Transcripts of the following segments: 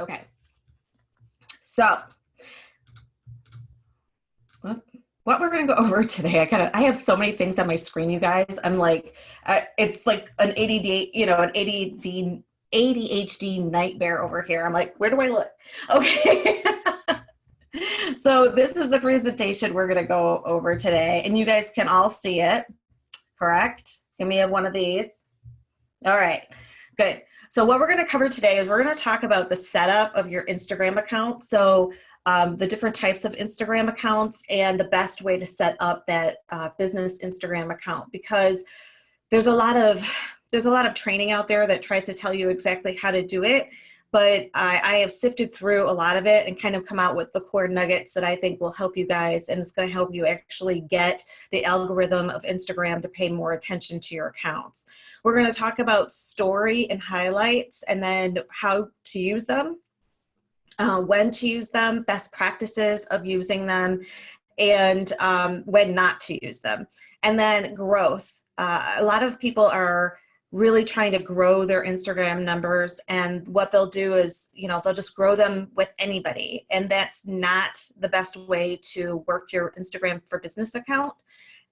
Okay. So what we're going to go over today, I have so many things on my screen, you guys. I'm like, it's like an ADD, an ADHD nightmare over here. I'm like, where do I look? Okay. So this is the presentation we're going to go over today, and you guys can all see it, correct? Give me one of these. All right, good. So what we're going to cover today is we're going to talk about the setup of your Instagram account. So the different types of Instagram accounts and the best way to set up that business Instagram account, because there's a lot of training out there that tries to tell you exactly how to do it. But I have sifted through a lot of it and kind of come out with the core nuggets that I think will help you guys, and it's going to help you actually get the algorithm of Instagram to pay more attention to your accounts. We're going to talk about story and highlights, and then how to use them, when to use them, best practices of using them, and when not to use them. And then growth. A lot of people are really trying to grow their Instagram numbers, and what they'll do is, they'll just grow them with anybody, and that's not the best way to work your Instagram for Business account.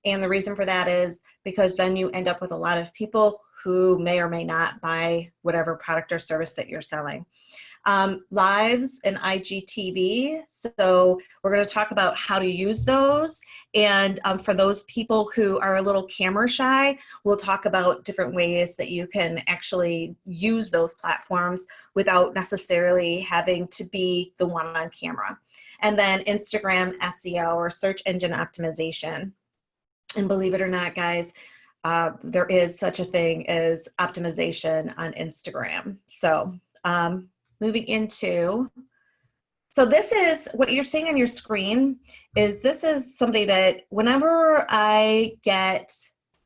And the reason for that is because then you end up with a lot of people who may or may not buy whatever product or service that you're selling. Lives and IGTV. So we're going to talk about how to use those. And for those people who are a little camera shy, we'll talk about different ways that you can actually use those platforms without necessarily having to be the one on camera. And then Instagram SEO, or search engine optimization. And believe it or not, guys, there is such a thing as optimization on Instagram. So moving into, so this is what you're seeing on your screen. This is somebody that whenever I get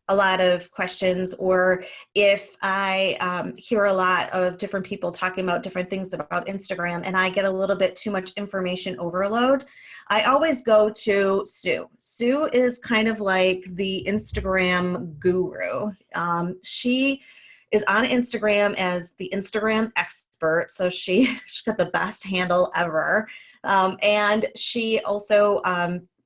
a lot of questions, or if I hear a lot of different people talking about different things about Instagram, and I get a little bit too much information overload, I always go to Sue. Sue is kind of like the Instagram guru. She is on Instagram as the Instagram expert. So she's got the best handle ever. And she also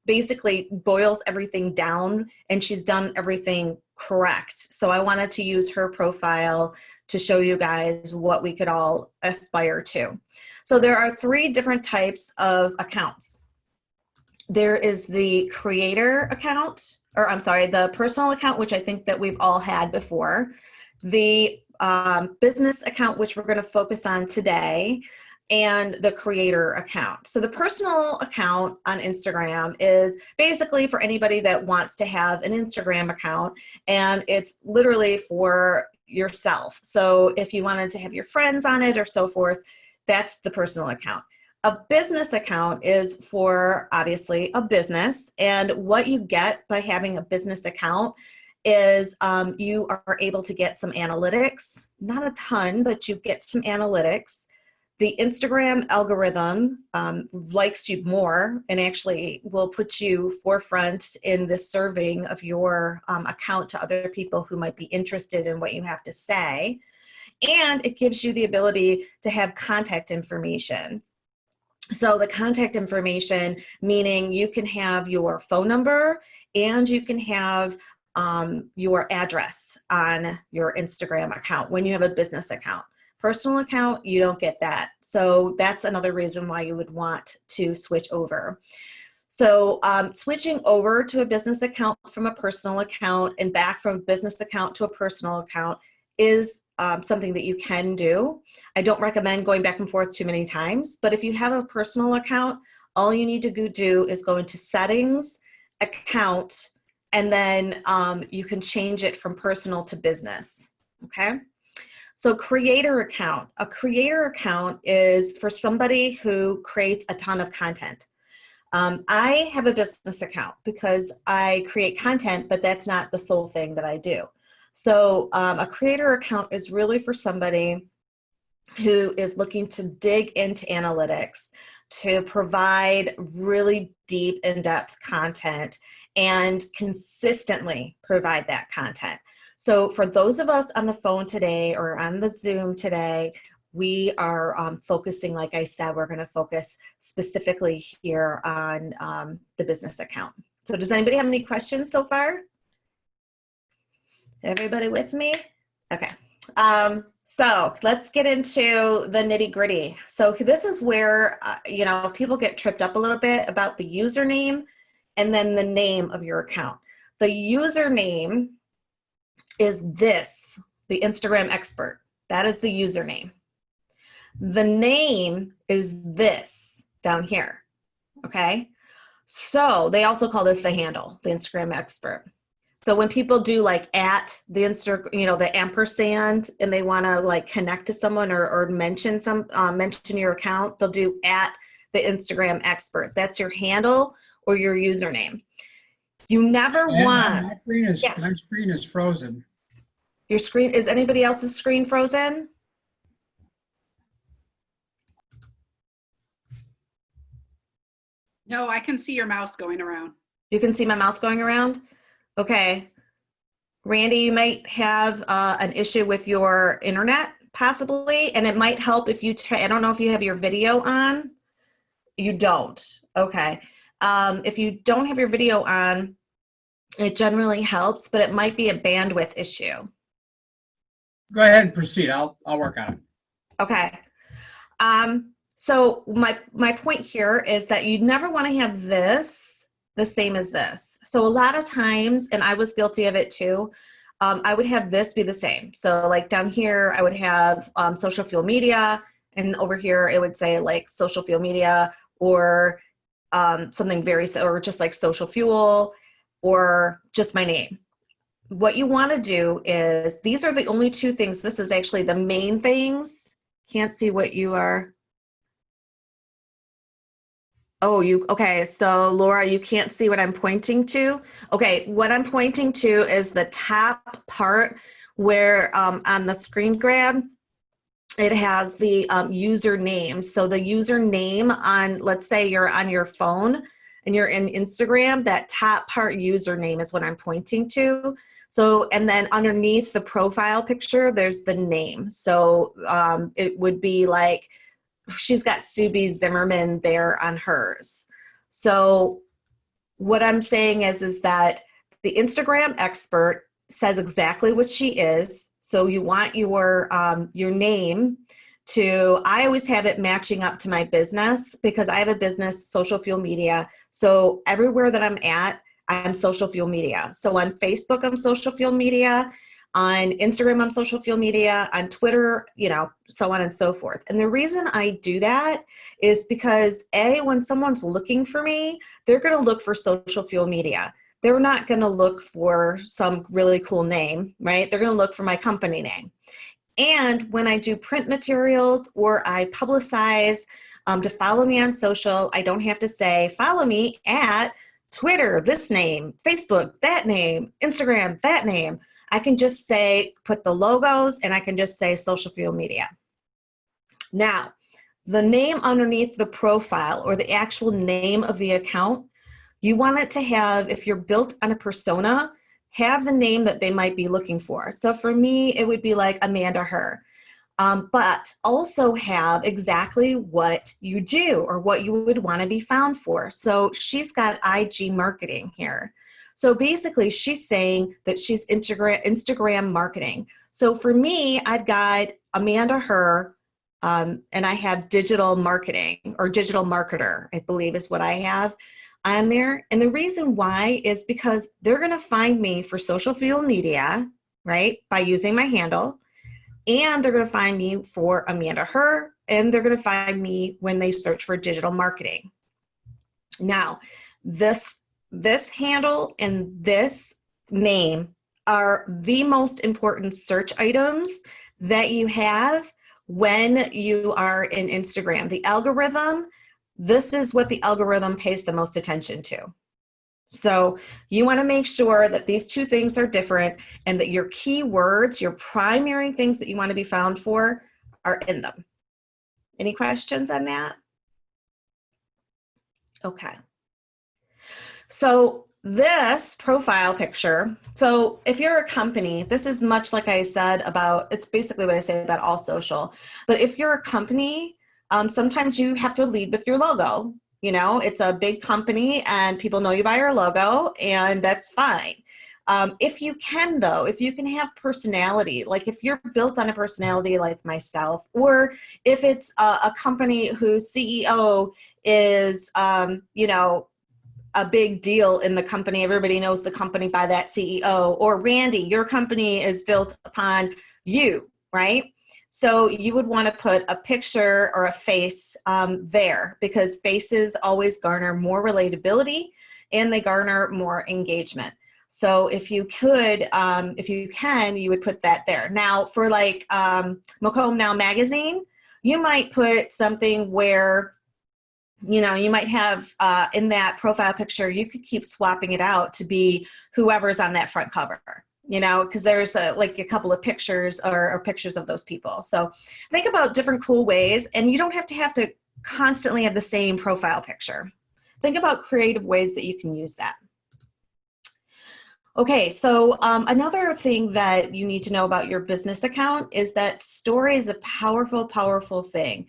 basically boils everything down, and she's done everything correct. So I wanted to use her profile to show you guys what we could all aspire to. So there are 3 different types of accounts. There is the creator account, or I'm sorry, the personal account, which I think that we've all had before. The business account, which we're going to focus on today, and the creator account. So the personal account on Instagram is basically for anybody that wants to have an Instagram account, and it's literally for yourself. So if you wanted to have your friends on it or so forth, that's the personal account. A business account is for, obviously, a business, and what you get by having a business account is you are able to get some analytics, not a ton, but you get some analytics. The Instagram algorithm likes you more, and actually will put you forefront in the serving of your account to other people who might be interested in what you have to say. And it gives you the ability to have contact information. So the contact information, meaning you can have your phone number, and you can have your address on your Instagram account when you have a business account. Personal account, you don't get that. So that's another reason why you would want to switch over. So switching over to a business account from a personal account, and back from a business account to a personal account, is something that you can do. I don't recommend going back and forth too many times, but if you have a personal account, all you need to do is go into settings, account, and then you can change it from personal to business, okay? So creator account. A creator account is for somebody who creates a ton of content. I have a business account because I create content, but that's not the sole thing that I do. So a creator account is really for somebody who is looking to dig into analytics, to provide really deep, in-depth content, and consistently provide that content. So for those of us on the phone today or on the Zoom today, we are focusing, like I said, we're going to focus specifically here on the business account. So does anybody have any questions so far? Everybody with me? Okay. So let's get into the nitty gritty. So this is where, you know, people get tripped up a little bit about the username and then the name of your account. The username is this, the Instagram expert. That is the username. The name is this down here, okay? So they also call this the handle, the Instagram expert. So when people do like at the you know, the ampersand, and they want to like connect to someone or mention mention your account, they'll do at the Instagram expert. That's your handle or your username. You never want. My screen is frozen. Your screen, is anybody else's screen frozen? No, I can see your mouse going around. You can see my mouse going around? Okay. Randy, you might have an issue with your internet, possibly, and it might help if you, I don't know if you have your video on. You don't. Okay. If you don't have your video on, it generally helps, but it might be a bandwidth issue. Go ahead and proceed. I'll work on it. Okay. So my point here is that you never want to have this the same as this. So a lot of times, and I was guilty of it too, I would have this be the same. So like down here, I would have social fuel media, and over here it would say like social fuel media, or something very, or just like social fuel, or just my name. What you want to do is, these are the only two things. This is actually the main things. Can't see what you are. Oh, okay. So Laura, you can't see what I'm pointing to. Okay. What I'm pointing to is the top part where on the screen grab, it has the username. So the username on, let's say you're on your phone and you're in Instagram, that top part username is what I'm pointing to. So, and then underneath the profile picture, there's the name. So it would be like, she's got Subi Zimmerman there on hers. So what I'm saying is that the Instagram expert says exactly what she is. So you want your name to, I always have it matching up to my business, because I have a business, Social Fuel Media. So everywhere that I'm at, I'm Social Fuel Media. So on Facebook, I'm Social Fuel Media. On Instagram, I'm Social Fuel Media. On Twitter, you know, so on and so forth. And the reason I do that is because when someone's looking for me, they're going to look for Social Fuel Media. They're not going to look for some really cool name, right? They're going to look for my company name. And when I do print materials or I publicize to follow me on social, I don't have to say, follow me at Twitter, this name, Facebook, that name, Instagram, that name. I can just say, put the logos, and I can just say Social Fuel Media. Now, the name underneath the profile, or the actual name of the account, you want it to have, if you're built on a persona, have the name that they might be looking for. So for me, it would be like Amanda Her. But also have exactly what you do or what you would want to be found for. So she's got IG marketing here. So basically she's saying that she's Instagram marketing. So for me, I've got Amanda Her, and I have digital marketing, or digital marketer, I believe is what I have on there. And the reason why is because they're going to find me for Social Fuel Media, right, by using my handle. And they're going to find me for Amanda Her, and they're going to find me when they search for digital marketing. Now, this handle and this name are the most important search items that you have when you are in Instagram. The algorithm, this is what the algorithm pays the most attention to. So you want to make sure that these two things are different, and that your keywords, your primary things that you want to be found for, are in them. Any questions on that? Okay. So this profile picture, so if you're a company, this is much like I said about, it's basically what I say about all social, but if you're a company, sometimes you have to lead with your logo. You know, it's a big company and people know you by your logo, and that's fine. If you can, though, if you can have personality, like if you're built on a personality like myself, or if it's a company whose CEO is, you know, a big deal in the company, everybody knows the company by that CEO, or Randy, your company is built upon you, right? So you would want to put a picture or a face there, because faces always garner more relatability and they garner more engagement. So if you could, if you can, you would put that there. Now for like Macomb Now magazine, you might put something where, you know, you might have in that profile picture, you could keep swapping it out to be whoever's on that front cover, you know, because there's like a couple of pictures or pictures of those people. So think about different cool ways, and you don't have to constantly have the same profile picture. Think about creative ways that you can use that. Okay, so another thing that you need to know about your business account is that story is a powerful, powerful thing.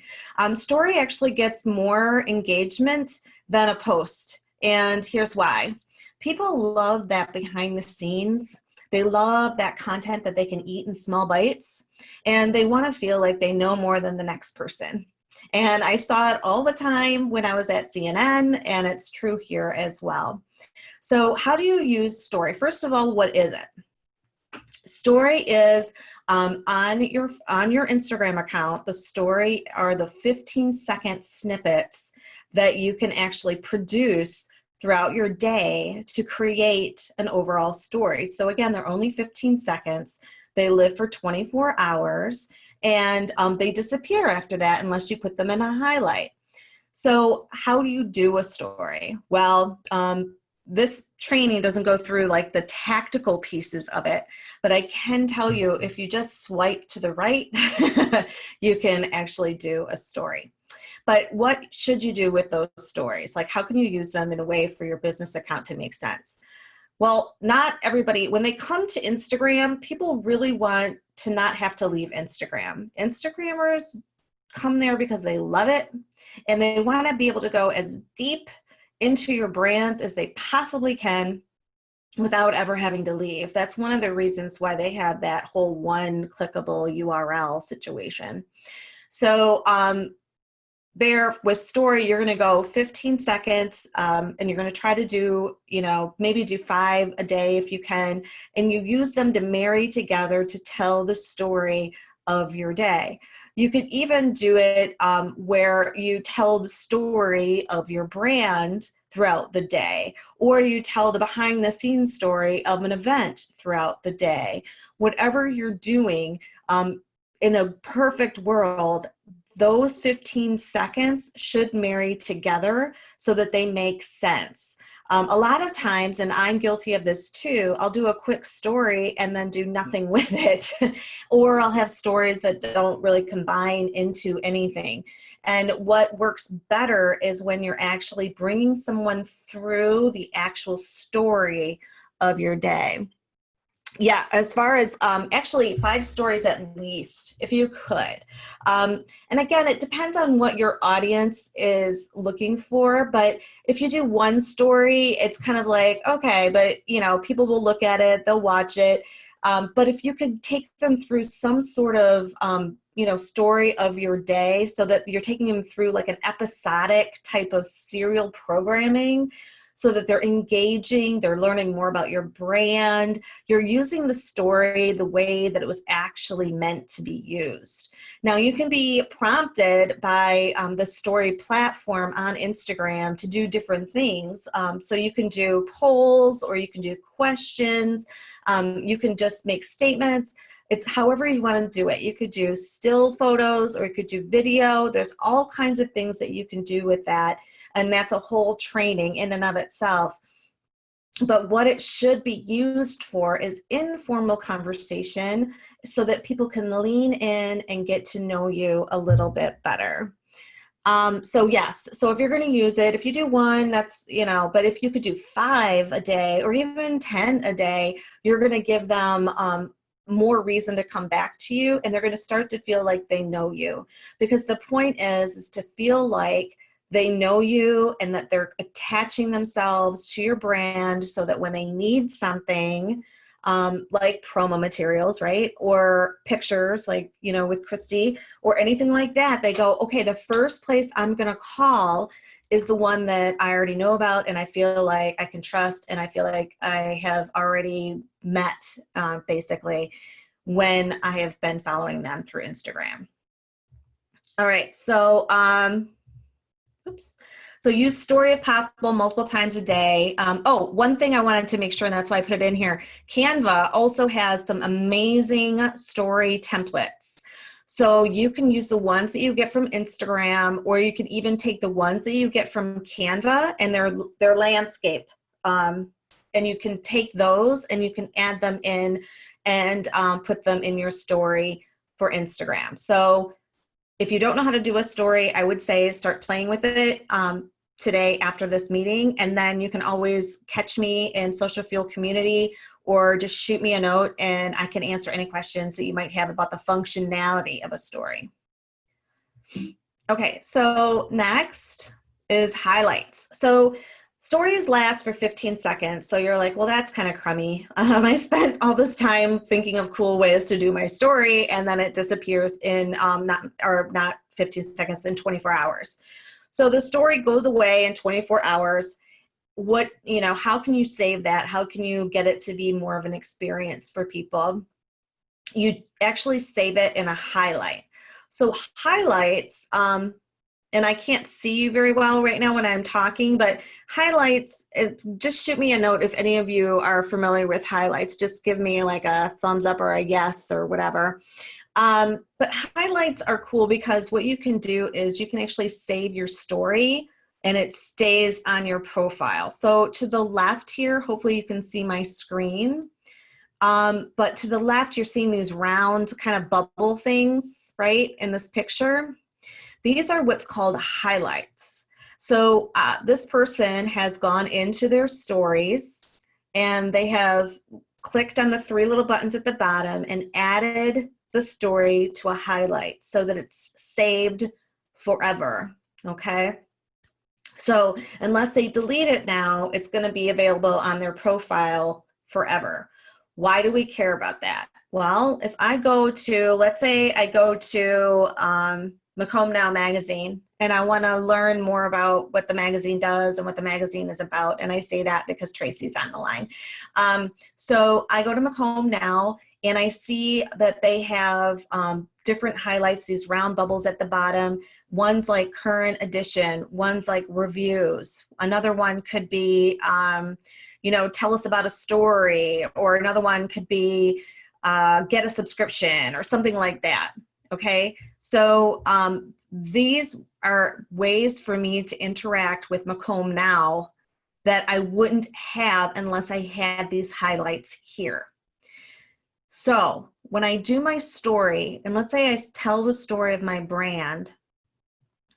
Story actually gets more engagement than a post, and here's why. People love that behind the scenes. They love that content that they can eat in small bites, and they want to feel like they know more than the next person. And I saw it all the time when I was at CNN, and it's true here as well. So how do you use story? First of all, what is it? Story is on your Instagram account. The story are the 15-second snippets that you can actually produce throughout your day to create an overall story. So again, they're only 15 seconds. They live for 24 hours, and they disappear after that unless you put them in a highlight. So how do you do a story? Well, this training doesn't go through like the tactical pieces of it, but I can tell you if you just swipe to the right, you can actually do a story. But what should you do with those stories? Like, how can you use them in a way for your business account to make sense? Well, not everybody, when they come to Instagram, people really want to not have to leave Instagram. Instagrammers come there because they love it, and they want to be able to go as deep into your brand as they possibly can without ever having to leave. That's one of the reasons why they have that whole one clickable URL situation. So there with story, you're going to go 15 seconds and you're going to try to do, you know, maybe do 5 a day if you can, and you use them to marry together to tell the story of your day. You could even do it where you tell the story of your brand throughout the day, or you tell the behind the scenes story of an event throughout the day. Whatever you're doing, in a perfect world, those 15 seconds should marry together so that they make sense. A lot of times, and I'm guilty of this too, I'll do a quick story and then do nothing with it. Or I'll have stories that don't really combine into anything. And what works better is when you're actually bringing someone through the actual story of your day. Yeah, as far as actually 5 stories at least, if you could. And again, it depends on what your audience is looking for. But if you do 1 story, it's kind of like, okay, but you know, people will look at it, they'll watch it. But if you could take them through some sort of, you know, story of your day so that you're taking them through like an episodic type of serial programming, so that they're engaging, they're learning more about your brand. You're using the story the way that it was actually meant to be used. Now, you can be prompted by the story platform on Instagram to do different things. So you can do polls, or you can do questions. You can just make statements. It's however you want to do it. You could do still photos, or you could do video. There's all kinds of things that you can do with that. And that's a whole training in and of itself. But what it should be used for is informal conversation so that people can lean in and get to know you a little bit better. So yes, so if you're going to use it, if you do one, that's, but if you could do 5 a day or even 10 a day, you're going to give them more reason to come back to you, and they're going to start to feel like they know you, because the point is to feel like they know you and that they're attaching themselves to your brand so that when they need something, like promo materials, right? Or pictures like, with Christy or anything like that, they go, okay, the first place I'm going to call is the one that I already know about and I feel like I can trust and I feel like I have already met, basically, when I have been following them through Instagram. All right, so, So use story if possible multiple times a day. One thing I wanted to make sure, and that's why I put it in here, Canva also has some amazing story templates. So you can use the ones that you get from Instagram, or you can even take the ones that you get from Canva and their landscape. And you can take those and you can add them in and put them in your story for Instagram. So if you don't know how to do a story, I would say start playing with it today after this meeting, and then you can always catch me in Social Fuel Community or just shoot me a note and I can answer any questions that you might have about the functionality of a story. Okay, so next is highlights. So stories last for 15 seconds. So you're like, well, that's kind of crummy. I spent all this time thinking of cool ways to do my story and then it disappears in not 15 seconds, in 24 hours. So the story goes away in 24 hours. How can you save that? How can you get it to be more of an experience for people? You actually save it in a highlight. So highlights, and I can't see you very well right now when I'm talking, but highlights, just shoot me a note if any of you are familiar with highlights. Just give me like a thumbs up or a yes or whatever. But highlights are cool because what you can do is you can actually save your story and it stays on your profile. So to the left here, hopefully you can see my screen. But to the left, you're seeing these round kind of bubble things, right, in this picture. These are what's called highlights. So this person has gone into their stories and they have clicked on the 3 little buttons at the bottom and added the story to a highlight so that it's saved forever, okay? So unless they delete it now, it's going to be available on their profile forever. Why do we care about that? Well, if I go to, let's say I go to Macomb Now magazine and I want to learn more about what the magazine does and what the magazine is about, and I say that because Tracy's on the line. So I go to Macomb Now and I see that they have different highlights, these round bubbles at the bottom. One's like current edition, one's like reviews. Another one could be, tell us about a story, or another one could be get a subscription or something like that. Okay, so these are ways for me to interact with Macomb Now that I wouldn't have unless I had these highlights here. So when I do my story, and let's say I tell the story of my brand,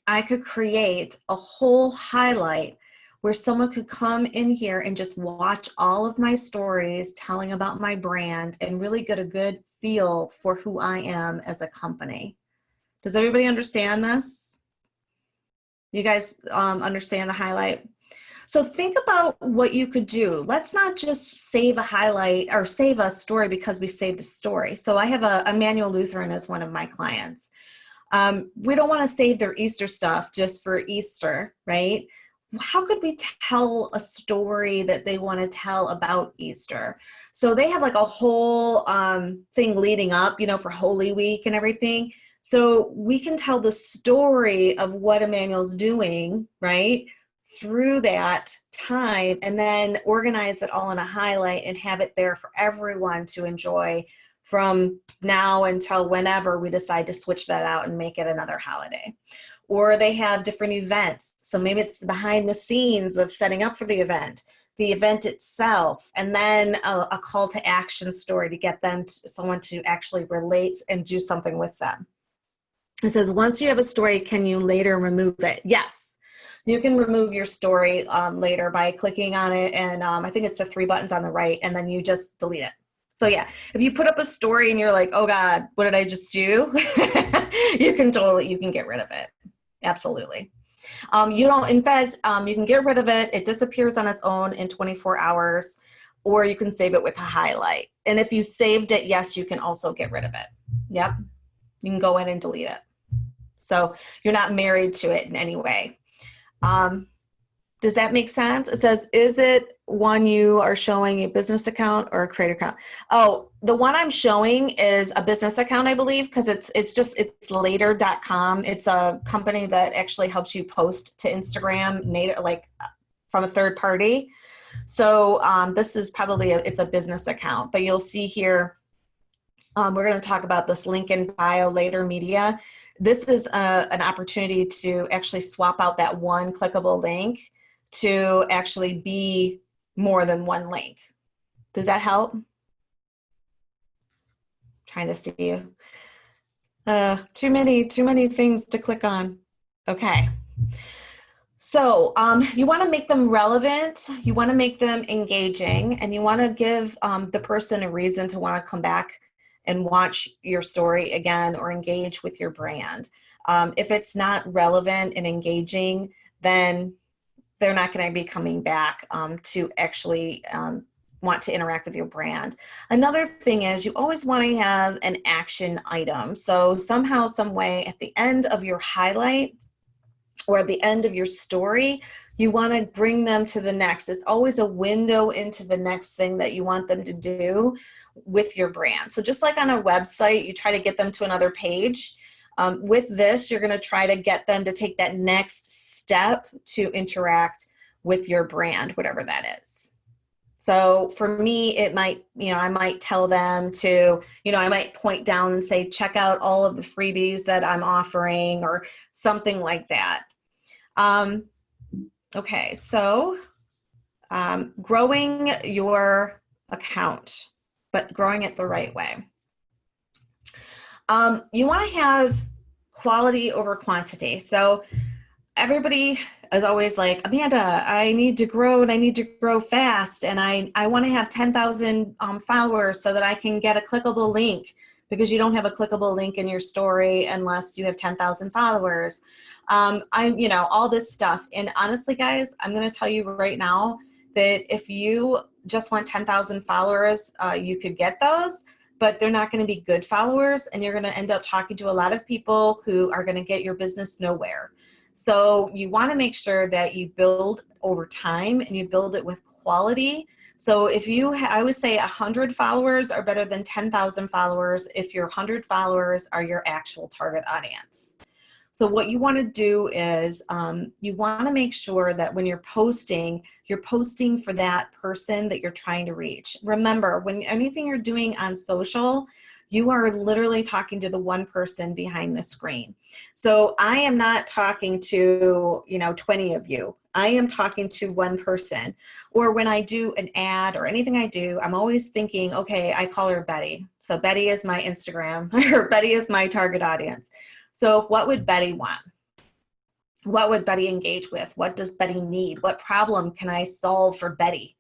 I could create a whole highlight where someone could come in here and just watch all of my stories telling about my brand and really get a good feel for who I am as a company. Does everybody understand this? You guys understand the highlight? So think about what you could do. Let's not just save a highlight or save a story because we saved a story. So I have a Emmanuel Lutheran as one of my clients. We don't want to save their Easter stuff just for Easter, right? How could we tell a story that they want to tell about Easter? So they have like a whole thing leading up, for Holy Week and everything. So we can tell the story of what Emmanuel's doing, right, through that time, and then organize it all in a highlight and have it there for everyone to enjoy from now until whenever we decide to switch that out and make it another holiday. Or they have different events. So maybe it's behind the scenes of setting up for the event itself, and then a call to action story to get them someone to actually relate and do something with them. It says, once you have a story, can you later remove it? Yes, you can remove your story later by clicking on it. And I think it's the 3 buttons on the right, and then you just delete it. So yeah, if you put up a story and you're like, oh God, what did I just do? you can get rid of it. Absolutely. You don't, in fact, you can get rid of it. It disappears on its own in 24 hours, or you can save it with a highlight. And if you saved it, yes, you can also get rid of it. Yep. You can go in and delete it. So you're not married to it in any way. Does that make sense? It says, is it one you are showing a business account or a creator account? Oh, the one I'm showing is a business account, I believe, because it's later.com. It's a company that actually helps you post to Instagram native, like from a third party. So this is probably it's a business account, but you'll see here, we're going to talk about this link in bio later media. This is an opportunity to actually swap out that one clickable link to actually be more than one link. Does that help? Trying to see you. Too many things to click on. Okay. So you want to make them relevant, you want to make them engaging, and you want to give the person a reason to want to come back and watch your story again or engage with your brand. If it's not relevant and engaging, then they're not going to be coming back to actually want to interact with your brand. Another thing is you always want to have an action item. So somehow, some way at the end of your highlight or at the end of your story, you want to bring them to the next. It's always a window into the next thing that you want them to do with your brand. So just like on a website, you try to get them to another page. With this, you're going to try to get them to take that next step to interact with your brand, whatever that is. So for me, it might, I might tell them to, I might point down and say, check out all of the freebies that I'm offering or something like that. Okay, so growing your account, but growing it the right way. You want to have quality over quantity. So everybody is always like, Amanda, I need to grow and I need to grow fast. And I want to have 10,000 followers so that I can get a clickable link, because you don't have a clickable link in your story unless you have 10,000 followers. All this stuff. And honestly, guys, I'm going to tell you right now that if you just want 10,000 followers, you could get those, but they're not going to be good followers. And you're going to end up talking to a lot of people who are going to get your business nowhere. So you want to make sure that you build over time and you build it with quality. So if I would say 100 followers are better than 10,000 followers if your 100 followers are your actual target audience. So what you want to do is you want to make sure that when you're posting for that person that you're trying to reach. Remember, when anything you're doing on social, you are literally talking to the one person behind the screen. So I am not talking to 20 of you. I am talking to one person. Or when I do an ad or anything I do, I'm always thinking, okay, I call her Betty. So Betty is my Instagram, or Betty is my target audience. So what would Betty want? What would Betty engage with? What does Betty need? What problem can I solve for Betty?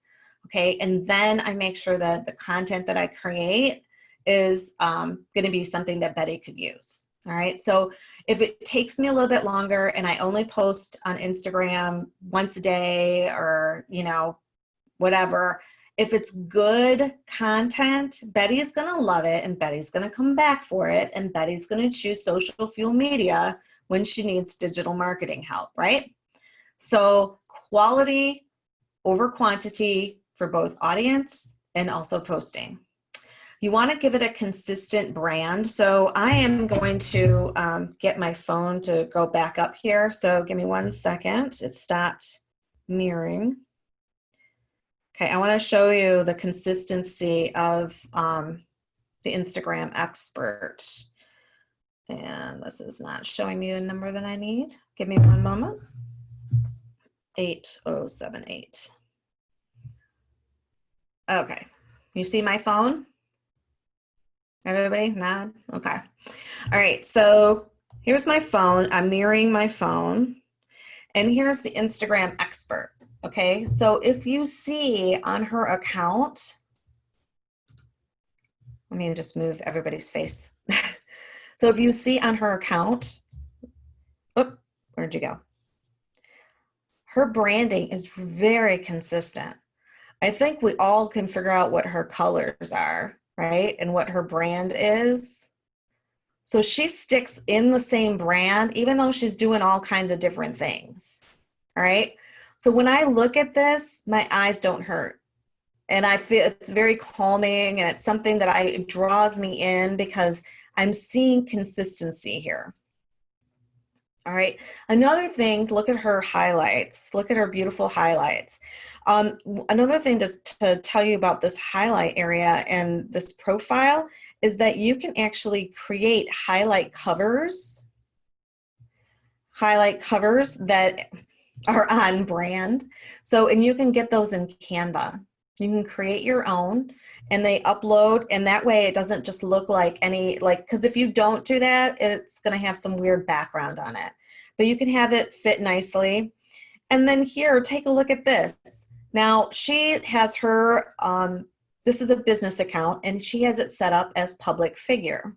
Okay, and then I make sure that the content that I create is going to be something that Betty could use. All right, so if it takes me a little bit longer and I only post on Instagram once a day or, whatever, if it's good content, Betty's going to love it and Betty's going to come back for it and Betty's going to choose Social Fuel Media when she needs digital marketing help, right? So quality over quantity for both audience and also posting. You want to give it a consistent brand. So I am going to get my phone to go back up here. So give me 1 second. It stopped mirroring. Okay, I want to show you the consistency of the Instagram expert. And this is not showing me the number that I need. Give me one moment. 8078. Okay, you see my phone? Everybody nod? Okay. All right, so Here's my phone. I'm mirroring my phone. And here's the Instagram expert. Okay, so if you see on her account, let me just move everybody's face. So if you see on her account, oh, where'd you go? Her branding is very consistent. I think we all can figure out what her colors are, right? And what her brand is. So she sticks in the same brand, even though she's doing all kinds of different things. All right. So when I look at this, my eyes don't hurt. And I feel it's very calming, and it's something that it draws me in because I'm seeing consistency here. All right. Another thing, look at her highlights. Look at her beautiful highlights. Another thing to tell you about this highlight area and this profile is that you can actually create highlight covers that are on brand. So, and you can get those in Canva. You can create your own, and they upload, and that way it doesn't just look like because if you don't do that, it's going to have some weird background on it. But you can have it fit nicely. And then here, take a look at this. Now, she has her, this is a business account, and she has it set up as public figure.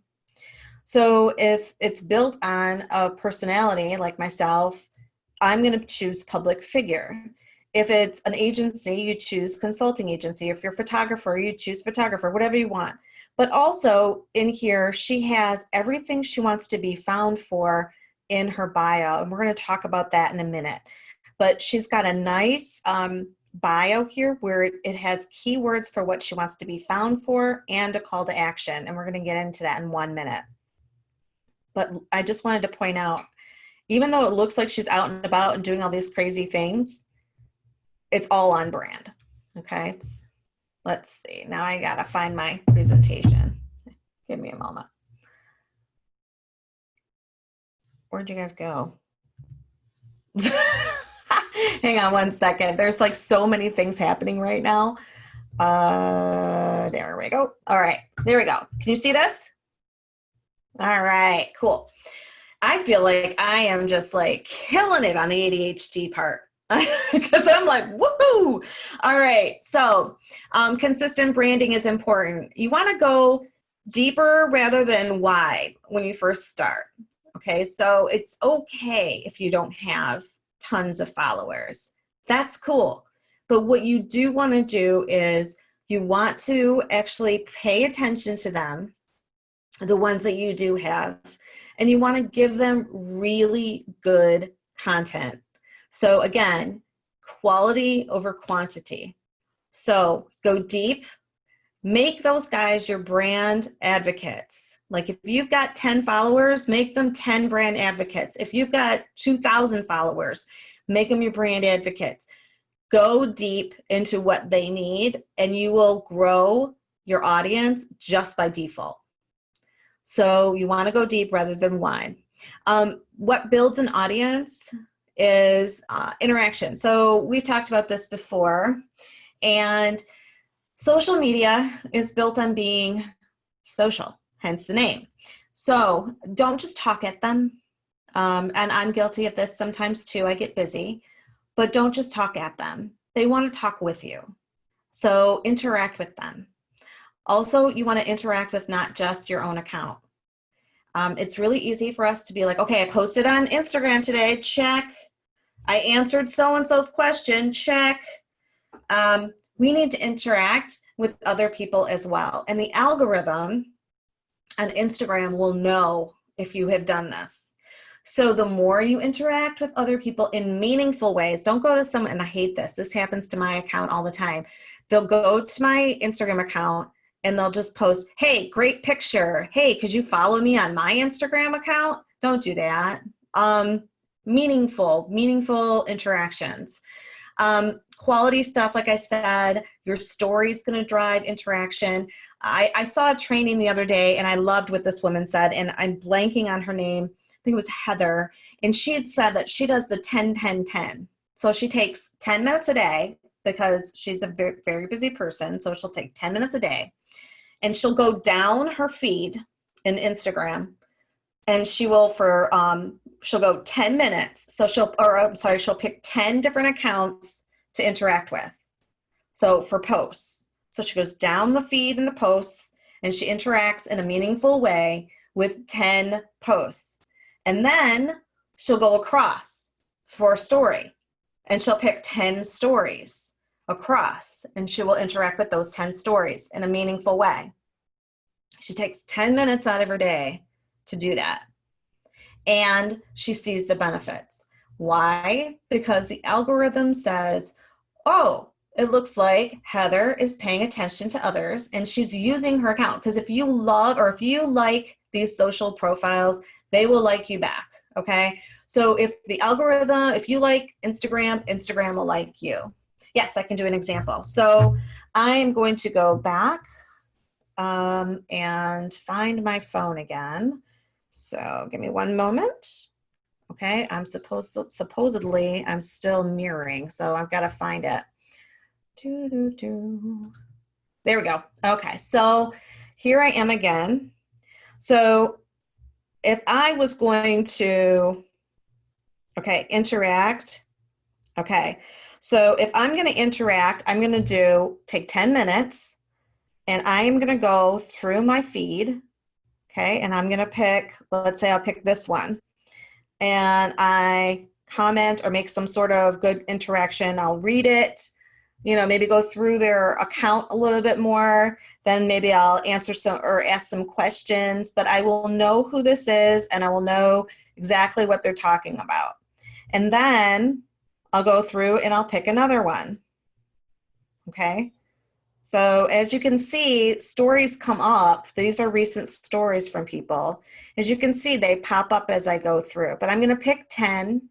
So if it's built on a personality like myself, I'm going to choose public figure. If it's an agency, you choose consulting agency. If you're a photographer, you choose photographer, whatever you want. But also in here, she has everything she wants to be found for in her bio. And we're going to talk about that in a minute. But she's got a nice bio here where it has keywords for what she wants to be found for and a call to action. And we're going to get into that in 1 minute. But I just wanted to point out, even though it looks like she's out and about and doing all these crazy things, it's all on brand. Okay, let's see. Now I gotta find my presentation. Give me a moment. Where'd you guys go? Hang on 1 second. There's like so many things happening right now. There we go. All right, there we go. Can you see this? All right, cool. I feel like I am just like killing it on the ADHD part. Because I'm like, woohoo! All right, so consistent branding is important. You want to go deeper rather than wide when you first start. Okay, so it's okay if you don't have tons of followers. That's cool. But what you do want to do is you want to actually pay attention to them, the ones that you do have, and you want to give them really good content. So again, quality over quantity. So go deep, make those guys your brand advocates. Like if you've got 10 followers, make them 10 brand advocates. If you've got 2,000 followers, make them your brand advocates. Go deep into what they need, and you will grow your audience just by default. So you want to go deep rather than wide. What builds an audience is interaction. So we've talked about this before, and social media is built on being social, hence the name. So don't just talk at them. And I'm guilty of this sometimes too. I get busy, but don't just talk at them. They want to talk with you. So interact with them. Also, you want to interact with not just your own account. It's really easy for us to be like, okay, I posted on Instagram today, check. I answered so-and-so's question, check. We need to interact with other people as well. And the algorithm on Instagram will know if you have done this. So the more you interact with other people in meaningful ways, don't go to someone, and I hate this. This happens to my account all the time. They'll go to my Instagram account and they'll just post, hey, great picture. Hey, could you follow me on my Instagram account? Don't do that. Meaningful interactions. Quality stuff, like I said, your story is going to drive interaction. I saw a training the other day, and I loved what this woman said, and I'm blanking on her name. I think it was Heather, and she had said that she does the 10-10-10. So she takes 10 minutes a day because she's a very, very busy person. So she'll take 10 minutes a day, and she'll go down her feed in Instagram and she will she'll go 10 minutes. So she'll pick 10 different accounts to interact with. So for posts. So she goes down the feed and the posts, and she interacts in a meaningful way with 10 posts. And then she'll go across for a story, and she'll pick 10 stories across, and she will interact with those 10 stories in a meaningful way. She takes 10 minutes out of her day to do that. And she sees the benefits. Why? Because the algorithm says, oh, it looks like Heather is paying attention to others and she's using her account. Because if you love or if you like these social profiles, they will like you back. Okay. So if the algorithm, if you like Instagram, Instagram will like you. Yes, I can do an example. So I'm going to go back and find my phone again. So give me one moment. Okay, I'm supposedly I'm still mirroring, so I've got to find it. There we go. Okay, so here I am again. So if I was going to, interact. Okay, so if I'm going to interact, I'm going to take 10 minutes, and I am going to go through my feed. Okay, and I'm going to pick, let's say I'll pick this one. And I comment or make some sort of good interaction. I'll read it, maybe go through their account a little bit more. Then maybe I'll answer some or ask some questions, but I will know who this is and I will know exactly what they're talking about. And then I'll go through and I'll pick another one. Okay. So as you can see, stories come up. These are recent stories from people. As you can see, they pop up as I go through. But I'm going to pick 10,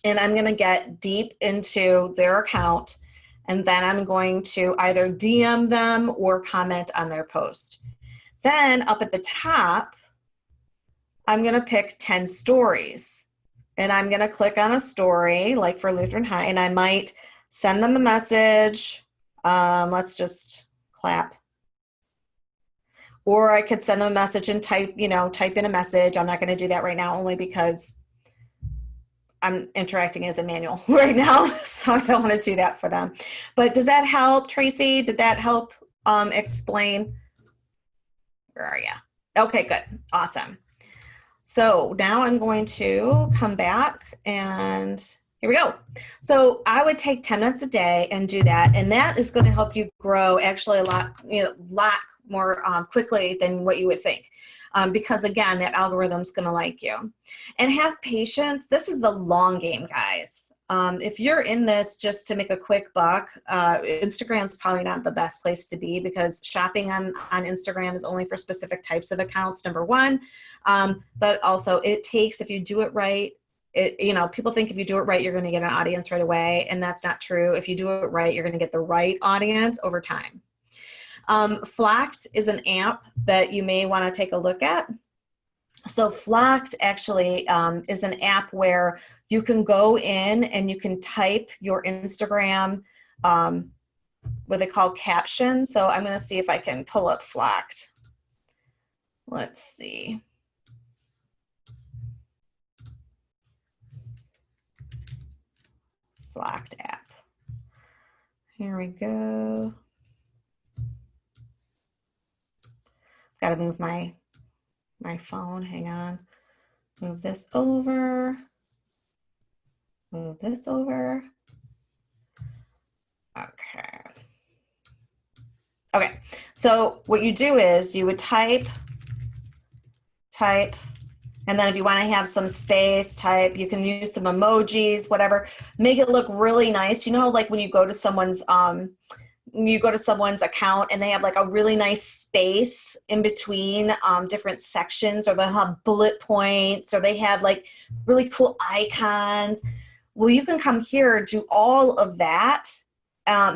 and I'm going to get deep into their account, and then I'm going to either DM them or comment on their post. Then up at the top, I'm going to pick 10 stories, and I'm going to click on a story, like for Lutheran High, and I might send them a message. Let's just clap. Or I could send them a message and type in a message. I'm not going to do that right now, only because I'm interacting as a manual right now. So I don't want to do that for them. But does that help, Tracy? Did that help explain? Where are you? Okay, good. Awesome. So now I'm going to come back and here we go. So I would take 10 minutes a day and do that. And that is going to help you grow actually a lot more quickly than what you would think. Because again, that algorithm's going to like you. And have patience. This is the long game, guys. If you're in this just to make a quick buck, Instagram's probably not the best place to be, because shopping on Instagram is only for specific types of accounts, number one. But also it takes, if you do it right, people think if you do it right, you're going to get an audience right away. And that's not true. If you do it right, you're going to get the right audience over time. Flacked is an app that you may want to take a look at. So Flacked actually is an app where you can go in and you can type your Instagram, what they call captions. So I'm going to see if I can pull up Flacked. Let's see. Flacked app. Here we go. Got to move my phone. Hang on. Move this over. Move this over. Okay. Okay. So what you do is you would type, and then if you want to have some space, type. You can use some emojis, whatever. Make it look really nice. Like when you go to someone's account and they have like a really nice space in between different sections, or they'll have bullet points, or they have like really cool icons. Well, you can come here, do all of that,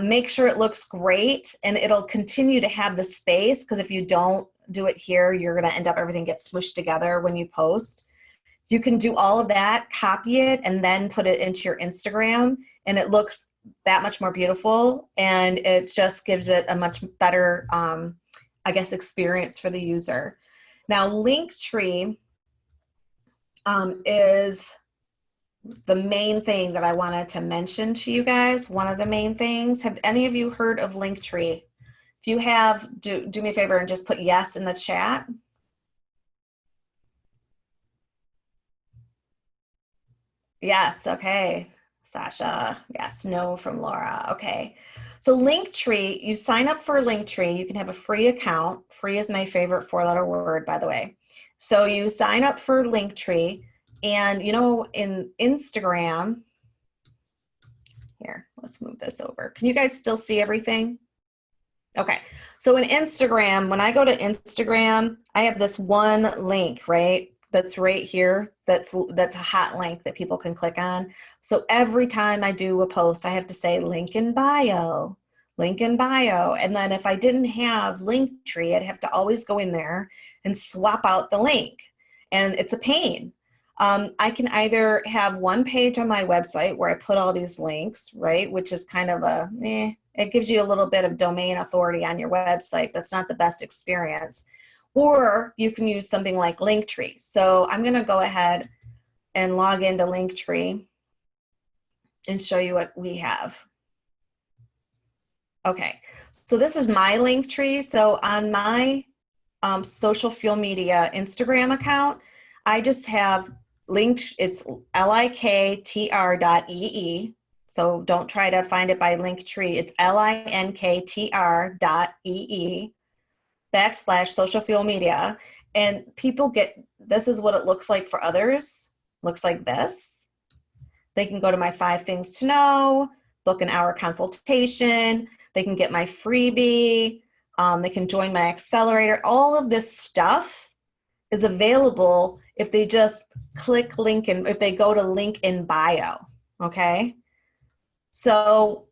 make sure it looks great, and it'll continue to have the space, because if you don't do it here, you're going to end up everything gets smushed together when you post. You can do all of that, copy it, and then put it into your Instagram, and it looks that much more beautiful, and it just gives it a much better, experience for the user. Now, Linktree is the main thing that I wanted to mention to you guys. One of the main things, have any of you heard of Linktree? If you have, do me a favor and just put yes in the chat. Yes, okay. Sasha, yes, no from Laura, okay. So Linktree, you sign up for Linktree, you can have a free account. Free is my favorite 4-letter word, by the way. So you sign up for Linktree, and you know, in Instagram, here, let's move this over. Can you guys still see everything? Okay, so in Instagram, when I go to Instagram, I have this one link, right? That's right here. That's a hot link that people can click on. So every time I do a post, I have to say link in bio, link in bio. And then if I didn't have Linktree, I'd have to always go in there and swap out the link. And it's a pain. I can either have one page on my website where I put all these links, right? Which is kind of a, it gives you a little bit of domain authority on your website, but it's not the best experience. Or you can use something like Linktree. So I'm gonna go ahead and log into Linktree and show you what we have. Okay, so this is my Linktree. So on my Social Fuel Media Instagram account, I just have linked, it's linktr.ee. So don't try to find it by Linktree. It's linktr.ee/social fuel media. And people get, this is what it looks like for others. Looks like this. They can go to my 5 things to know, book an hour consultation. They can get my freebie. They can join my accelerator. All of this stuff is available if they just click link in, if they go to link in bio, okay? So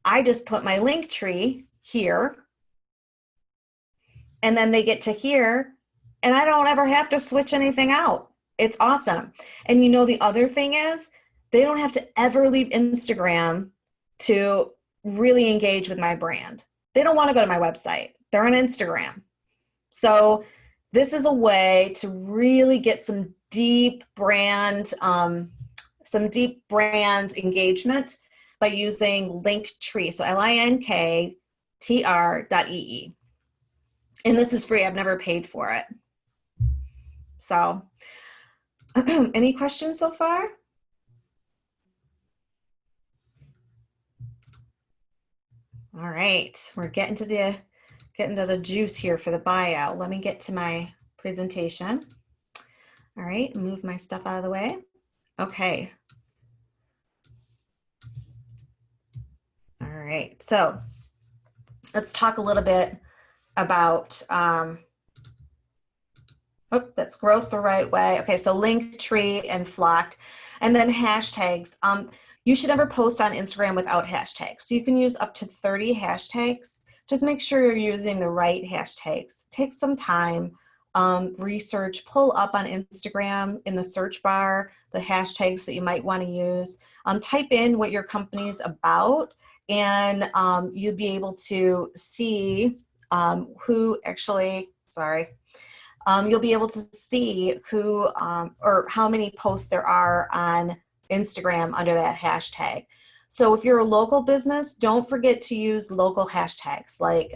I just put my Linktree here, and then they get to here, and I don't ever have to switch anything out. It's awesome. And you know, the other thing is, they don't have to ever leave Instagram to really engage with my brand. They don't want to go to my website. They're on Instagram. So this is a way to really get some deep brand engagement by using Linktree. So linktr.ee. And this is free. I've never paid for it. So any questions so far? All right, we're getting to the juice here for the buyout. Let me get to my presentation. All right, move my stuff out of the way. Okay. All right, so let's talk a little bit about, that's growth the right way. Okay, so Linktree and Flocked, and then hashtags. You should never post on Instagram without hashtags. So you can use up to 30 hashtags. Just make sure you're using the right hashtags. Take some time, research, pull up on Instagram in the search bar, the hashtags that you might want to use. Type in what your company is about, and you'll be able to see who actually, you'll be able to see who or how many posts there are on Instagram under that hashtag. So if you're a local business, don't forget to use local hashtags like,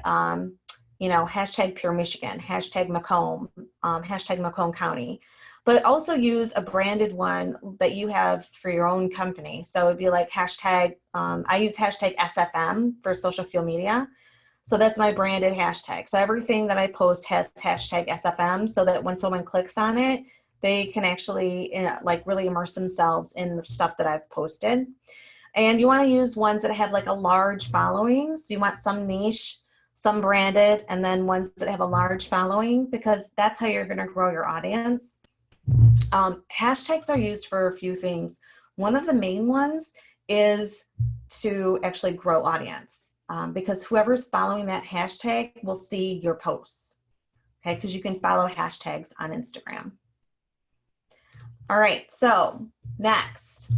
you know, hashtag Pure Michigan, hashtag Macomb, hashtag Macomb County, but also use a branded one that you have for your own company. So it'd be like hashtag, I use hashtag SFM for social fuel media. So that's my branded hashtag. So everything that I post has hashtag SFM so that when someone clicks on it, they can actually like really immerse themselves in the stuff that I've posted. And you want to use ones that have like a large following. So you want some niche, some branded, and then ones that have a large following, because that's how you're going to grow your audience. Hashtags are used for a few things. One of the main ones is to actually grow audience, because whoever's following that hashtag will see your posts, okay? Because you can follow hashtags on Instagram. All right, so next,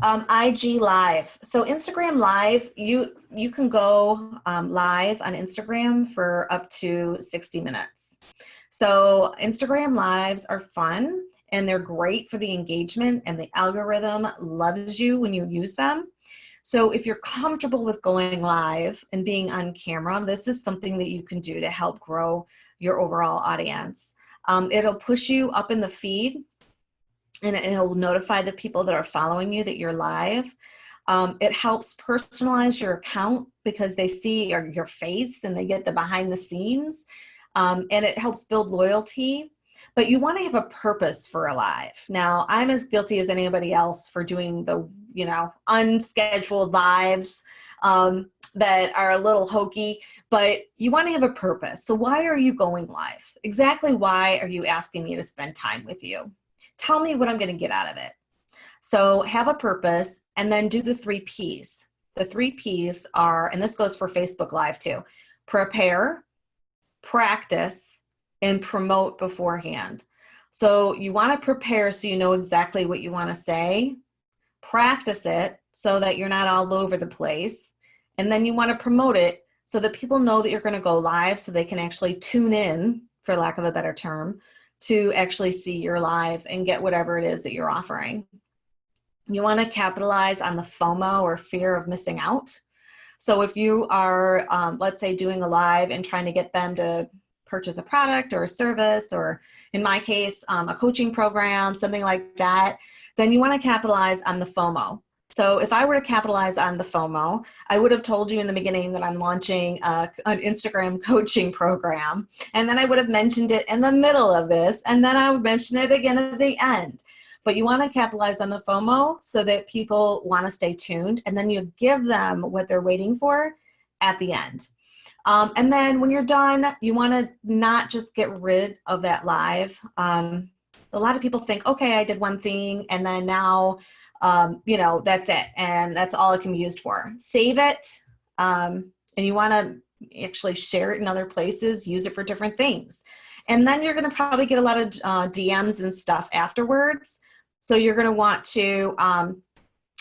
IG Live. So Instagram Live, you can go live on Instagram for up to 60 minutes. So Instagram Lives are fun. and they're great for the engagement, and the algorithm loves you when you use them. So if you're comfortable with going live and being on camera, this is something that you can do to help grow your overall audience. It'll push you up in the feed, and it'll notify the people that are following you that you're live. It helps personalize your account because they see your face and they get the behind the scenes, and it helps build loyalty. But you want to have a purpose for a live. Now, I'm as guilty as anybody else for doing the, unscheduled lives that are a little hokey, but you want to have a purpose. So why are you going live? Exactly why are you asking me to spend time with you? Tell me what I'm going to get out of it. So have a purpose, and then do the 3 Ps. The 3 Ps are, and this goes for Facebook Live too, prepare, practice, and promote beforehand. So you want to prepare so you know exactly what you want to say, practice it so that you're not all over the place, and then you want to promote it so that people know that you're going to go live so they can actually tune in, for lack of a better term, to actually see your live and get whatever it is that you're offering. You want to capitalize on the FOMO, or fear of missing out. So if you are, let's say, doing a live and trying to get them to purchase a product or a service, or in my case, a coaching program, something like that, then you want to capitalize on the FOMO. So if I were to capitalize on the FOMO, I would have told you in the beginning that I'm launching an Instagram coaching program, and then I would have mentioned it in the middle of this, and then I would mention it again at the end. But you want to capitalize on the FOMO so that people want to stay tuned, and then you give them what they're waiting for at the end. And then when you're done, you want to not just get rid of that live. A lot of people think, okay, I did one thing and then now, that's it. And that's all it can be used for. Save it. And you want to actually share it in other places, use it for different things. And then you're going to probably get a lot of DMs and stuff afterwards. So you're going to want to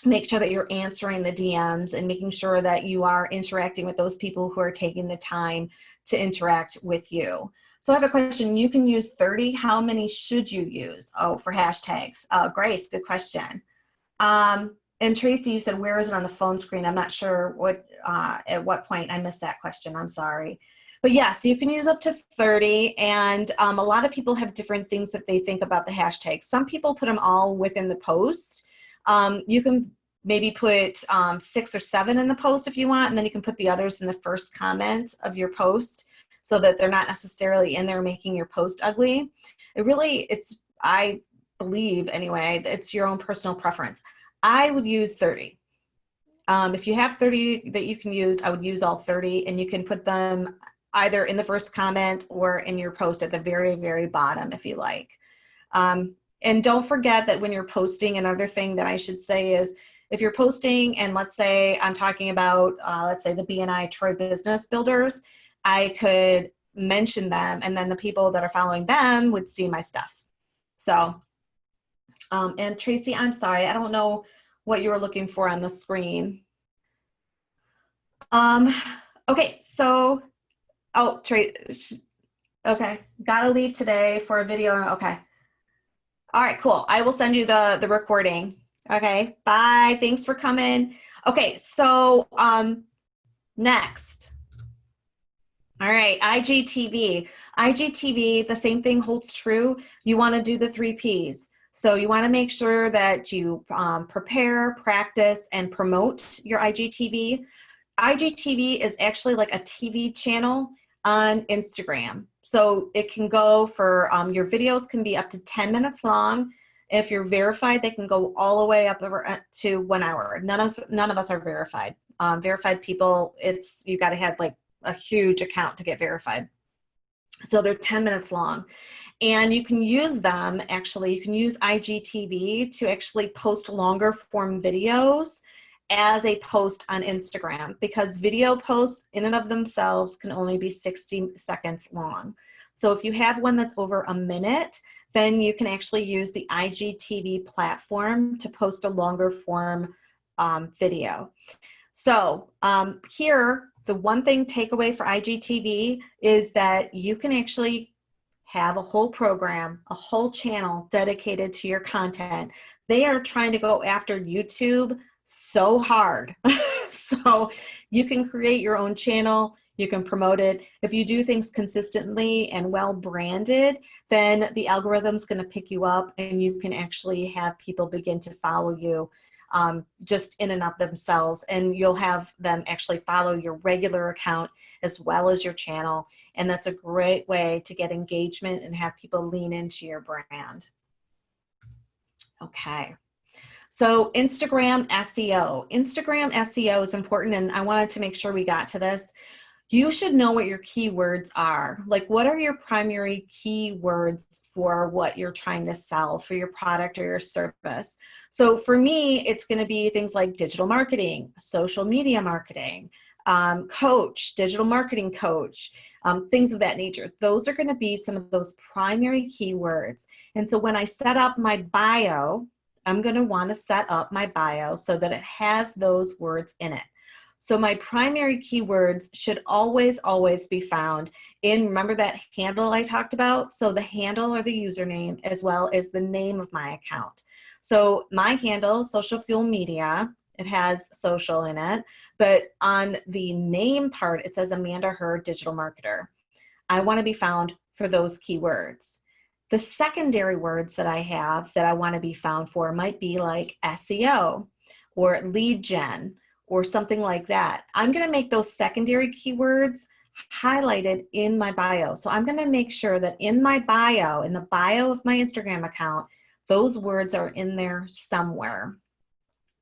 make sure that you're answering the DMs and making sure that you are interacting with those people who are taking the time to interact with you. So I have a question. You can use 30. How many should you use? Oh, for hashtags. Grace, good question. And Tracy, you said, where is it on the phone screen? I'm not sure at what point I missed that question. I'm sorry. But yeah, so you can use up to 30. And a lot of people have different things that they think about the hashtags. Some people put them all within the post. You can maybe put 6 or 7 in the post if you want, and then you can put the others in the first comment of your post so that they're not necessarily in there making your post ugly. I believe anyway, it's your own personal preference. I would use 30. If you have 30 that you can use, I would use all 30, and you can put them either in the first comment or in your post at the very, very bottom if you like. And don't forget that when you're posting, another thing that I should say is, if you're posting and let's say I'm talking about, let's say the BNI Troy Business Builders, I could mention them, and then the people that are following them would see my stuff. So, and Tracy, I'm sorry, I don't know what you were looking for on the screen. Okay, so, oh, okay, gotta leave today for a video, okay. All right, cool. I will send you the recording. Okay, bye. Thanks for coming. Okay, so next. All right, IGTV. IGTV, the same thing holds true. You want to do the 3 Ps. So you want to make sure that you prepare, practice, and promote your IGTV. IGTV is actually like a TV channel on Instagram. So it can go for, your videos can be up to 10 minutes long. If you're verified, they can go all the way up to 1 hour. None of us are verified. Verified people, you got to have like a huge account to get verified. So they're 10 minutes long. And you can use them, actually, you can use IGTV to actually post longer form videos as a post on Instagram, because video posts in and of themselves can only be 60 seconds long. So if you have one that's over a minute, then you can actually use the IGTV platform to post a longer form video. So here, the one thing takeaway for IGTV is that you can actually have a whole program, a whole channel dedicated to your content. They are trying to go after YouTube so hard. So you can create your own channel, you can promote it. If you do things consistently and well branded, then the algorithm's going to pick you up and you can actually have people begin to follow you just in and of themselves. And you'll have them actually follow your regular account as well as your channel. And that's a great way to get engagement and have people lean into your brand. Okay. So Instagram SEO. Instagram SEO is important, and I wanted to make sure we got to this. You should know what your keywords are. Like, what are your primary keywords for what you're trying to sell for your product or your service? So for me, it's going to be things like digital marketing, social media marketing, coach, digital marketing coach, things of that nature. Those are going to be some of those primary keywords. And so when I set up my bio, I'm going to want to set up my bio so that it has those words in it. So my primary keywords should always, always be found in, remember that handle I talked about? So the handle or the username, as well as the name of my account. So my handle, Social Fuel Media, it has social in it, but on the name part, it says Amanda Hurd Digital Marketer. I want to be found for those keywords. The secondary words that I have that I want to be found for might be like SEO or lead gen or something like that. I'm going to make those secondary keywords highlighted in my bio. So I'm going to make sure that in my bio, in the bio of my Instagram account, those words are in there somewhere.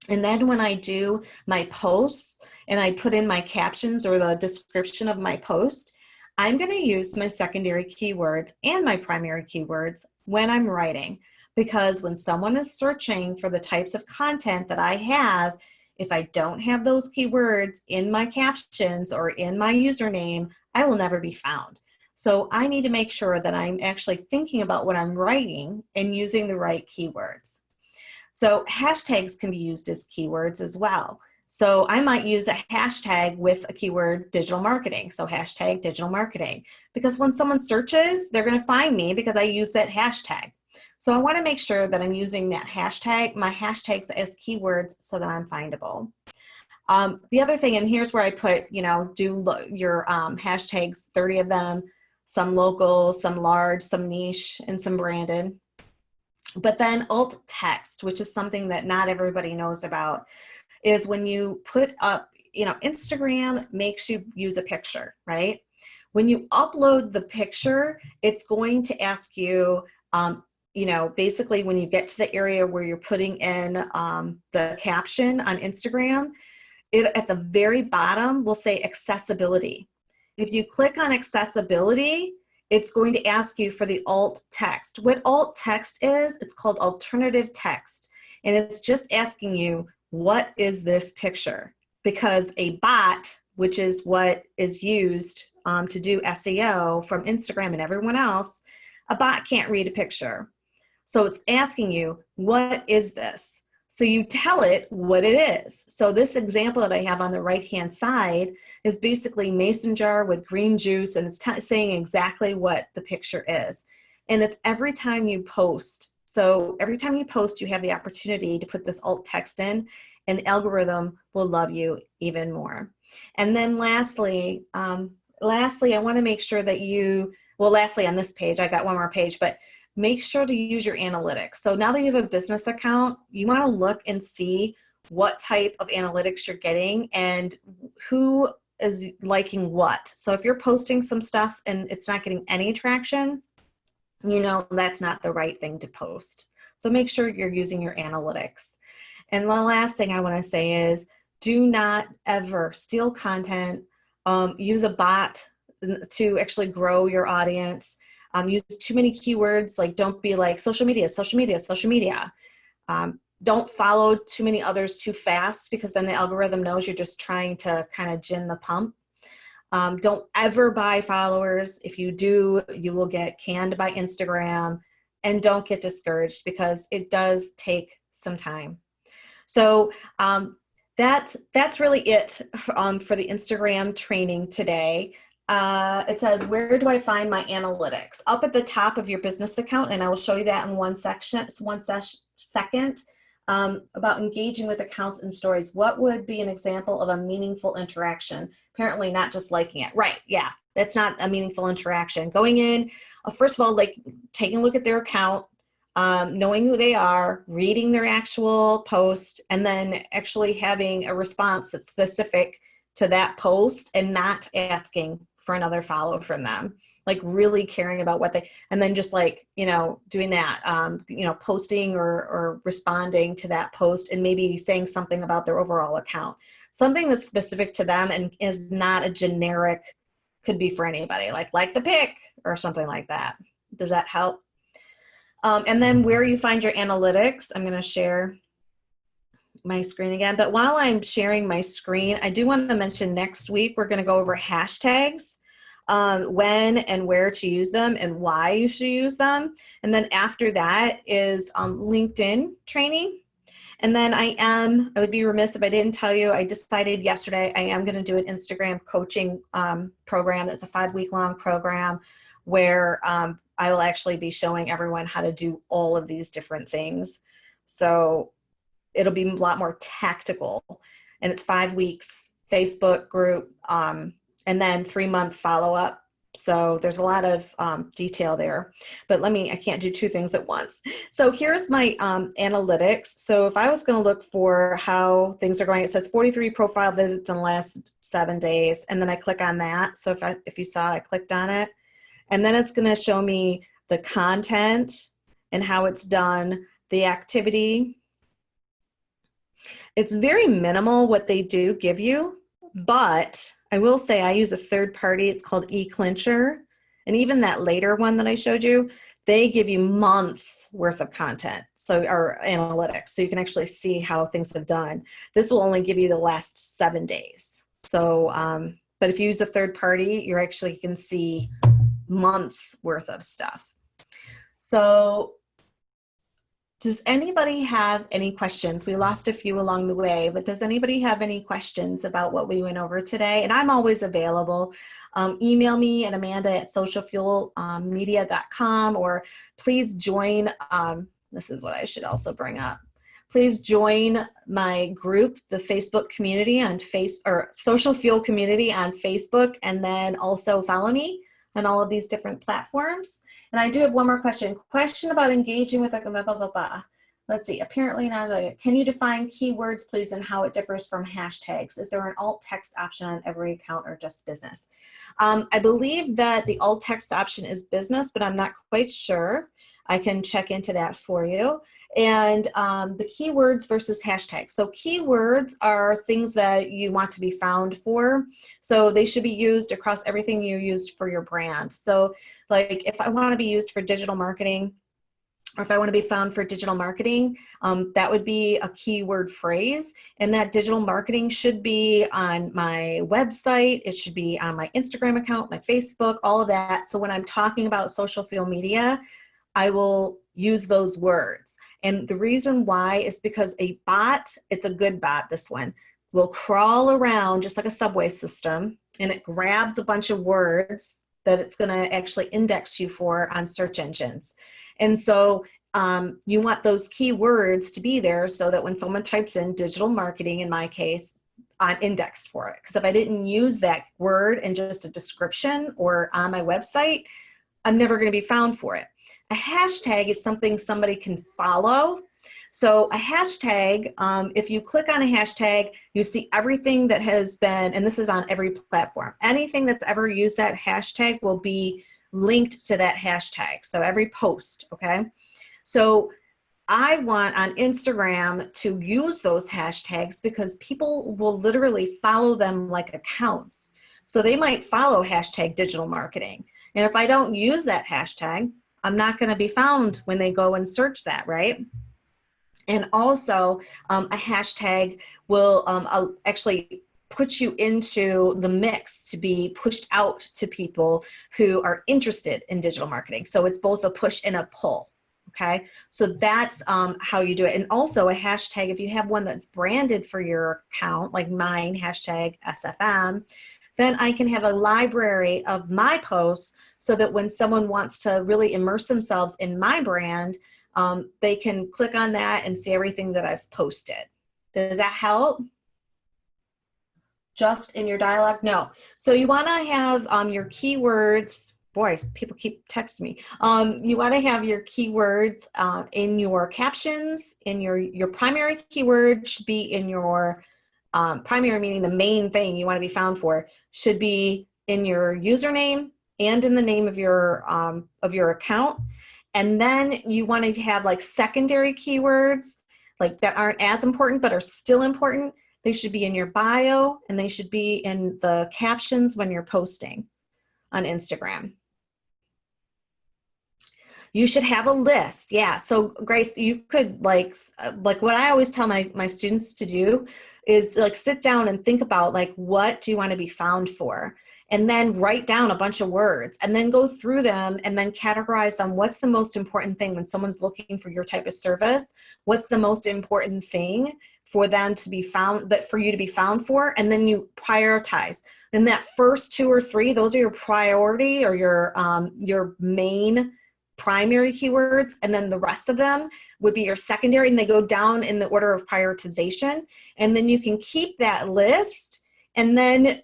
And then when I do my posts and I put in my captions or the description of my post, I'm going to use my secondary keywords and my primary keywords when I'm writing, because when someone is searching for the types of content that I have, if I don't have those keywords in my captions or in my username, I will never be found. So I need to make sure that I'm actually thinking about what I'm writing and using the right keywords. So hashtags can be used as keywords as well. So I might use a hashtag with a keyword digital marketing. So hashtag digital marketing, because when someone searches, they're going to find me because I use that hashtag. So I want to make sure that I'm using that hashtag, my hashtags as keywords so that I'm findable. The other thing, and here's where I put, do your hashtags, 30 of them, some local, some large, some niche, and some branded. But then alt text, which is something that not everybody knows about, is when you put up, Instagram makes you use a picture, right? When you upload the picture, it's going to ask you, basically when you get to the area where you're putting in the caption on Instagram, it at the very bottom will say accessibility. If you click on accessibility, it's going to ask you for the alt text. What alt text is, it's called alternative text. And it's just asking you, what is this picture? Because a bot, which is what is used to do SEO from Instagram and everyone else, a bot can't read a picture. So it's asking you, what is this? So you tell it what it is. So this example that I have on the right-hand side is basically mason jar with green juice, and it's saying exactly what the picture is. And it's every time you post. So every time you post, you have the opportunity to put this alt text in, and the algorithm will love you even more. And then lastly, I want to make sure that lastly on this page, I got one more page, but make sure to use your analytics. So now that you have a business account, you want to look and see what type of analytics you're getting and who is liking what. So if you're posting some stuff and it's not getting any traction, that's not the right thing to post. So make sure you're using your analytics. And the last thing I want to say is, do not ever steal content. Use a bot to actually grow your audience. Use too many keywords, like don't be like social media, social media, social media. Don't follow too many others too fast, because then the algorithm knows you're just trying to kind of gin the pump. Don't ever buy followers. If you do, you will get canned by Instagram. And don't get discouraged, because it does take some time. So that's really it for the Instagram training today. it says, where do I find my analytics? Up at the top of your business account, and I will show you that in second, about engaging with accounts and stories. What would be an example of a meaningful interaction? Apparently not just liking it. Right, yeah, that's not a meaningful interaction. Going in, first of all, like taking a look at their account, knowing who they are, reading their actual post, and then actually having a response that's specific to that post and not asking for another follow from them, like really caring about what they, and then just like, you know, doing that, you know, posting or responding to that post and maybe saying something about their overall account, something that's specific to them and is not a generic, could be for anybody, like the pic or something like that. Does that help? And then where you find your analytics, I'm going to share my screen again. But while I'm sharing my screen, I do want to mention next week, we're going to go over hashtags, when and where to use them and why you should use them. And then after that is LinkedIn training. And then I would be remiss if I didn't tell you, I decided yesterday I am going to do an Instagram coaching program. That's a 5-week-long program where I will actually be showing everyone how to do all of these different things. So it'll be a lot more tactical, and it's 5 weeks, Facebook group, and then 3-month follow-up. So there's a lot of detail there, but I can't do 2 things at once. So here's my analytics. So if I was going to look for how things are going, it says 43 profile visits in the last 7 days. And then I click on that. So if you saw, I clicked on it, and then it's going to show me the content and how it's done, the activity. It's very minimal what they do give you, but I will say I use a third party. It's called eClincher. And even that later one that I showed you, they give you months worth of content, or analytics. So you can actually see how things have done. This will only give you the last 7 days. So, but if you use a third party, you can see months worth of stuff. So does anybody have any questions? We lost a few along the way, but does anybody have any questions about what we went over today? And I'm always available. Email me at amanda@socialfuelmedia.com, or please join, this is what I should also bring up. Please join my group, the Facebook community on Social Fuel Community on Facebook, and then also follow me on all of these different platforms. And I do have one more question. Question about engaging with blah, blah, blah, blah. Let's see, apparently not. Can you define keywords, please, and how it differs from hashtags? Is there an alt text option on every account or just business? I believe that the alt text option is business, but I'm not quite sure. I can check into that for you. And the keywords versus hashtags. So keywords are things that you want to be found for. So they should be used across everything you use for your brand. So like if I want to be used for digital marketing, or if I want to be found for digital marketing, that would be a keyword phrase. And that digital marketing should be on my website. It should be on my Instagram account, my Facebook, all of that. So when I'm talking about social fuel media, I will use those words. And the reason why is because a bot, it's a good bot, this one, will crawl around just like a subway system, and it grabs a bunch of words that it's going to actually index you for on search engines. And so you want those keywords to be there so that when someone types in digital marketing, in my case, I'm indexed for it. Because if I didn't use that word in just a description or on my website, I'm never going to be found for it. A hashtag is something somebody can follow. So a hashtag, if you click on a hashtag, you see everything that has been, and this is on every platform, anything that's ever used that hashtag will be linked to that hashtag. So every post, okay? So I want on Instagram to use those hashtags because people will literally follow them like accounts. So they might follow hashtag digital marketing. And if I don't use that hashtag, I'm not going to be found when they go and search that, right? And also a hashtag will actually put you into the mix to be pushed out to people who are interested in digital marketing. So it's both a push and a pull, okay? So that's how you do it. And also a hashtag, if you have one that's branded for your account, like mine, hashtag SFM, then I can have a library of my posts so that when someone wants to really immerse themselves in my brand, they can click on that and see everything that I've posted. Does that help? Just in your dialogue? No. So you want to have your keywords. Boy, people keep texting me. You want to have your keywords in your captions, in your primary keyword should be in your primary, meaning the main thing you want to be found for, should be in your username and in the name of your account. And then you want to have like secondary keywords like that aren't as important but are still important. They should be in your bio and they should be in the captions when you're posting on Instagram. You should have a list. Yeah. So Grace, you could like what I always tell my students to do is like sit down and think about like, what do you want to be found for? And then write down a bunch of words and then go through them and then categorize them. What's the most important thing when someone's looking for your type of service? What's the most important thing for them to be found, that for you to be found for? And then you prioritize. And that first 2 or 3, those are your priority or your main primary keywords, and then the rest of them would be your secondary, and they go down in the order of prioritization. And then you can keep that list, and then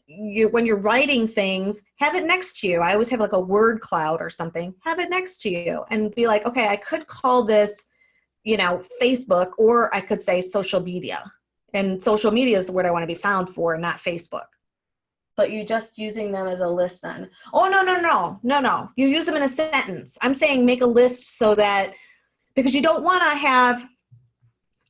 when you're writing things, have it next to you. I always have like a word cloud or something, have it next to you and be like, okay, I could call this, Facebook, or I could say social media, and social media is the word I want to be found for, not Facebook. But you're just using them as a list then. Oh, no. You use them in a sentence. I'm saying make a list so that, because you don't want to have,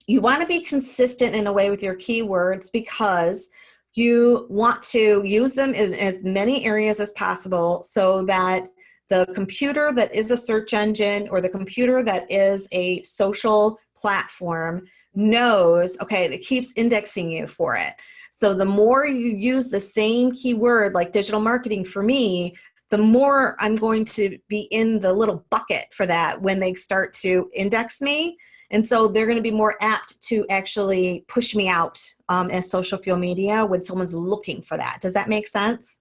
you want to be consistent in a way with your keywords because you want to use them in as many areas as possible so that the computer that is a search engine or the computer that is a social platform knows, okay, it keeps indexing you for it. So the more you use the same keyword, like digital marketing for me, the more I'm going to be in the little bucket for that when they start to index me. And so they're going to be more apt to actually push me out as social field media when someone's looking for that. Does that make sense?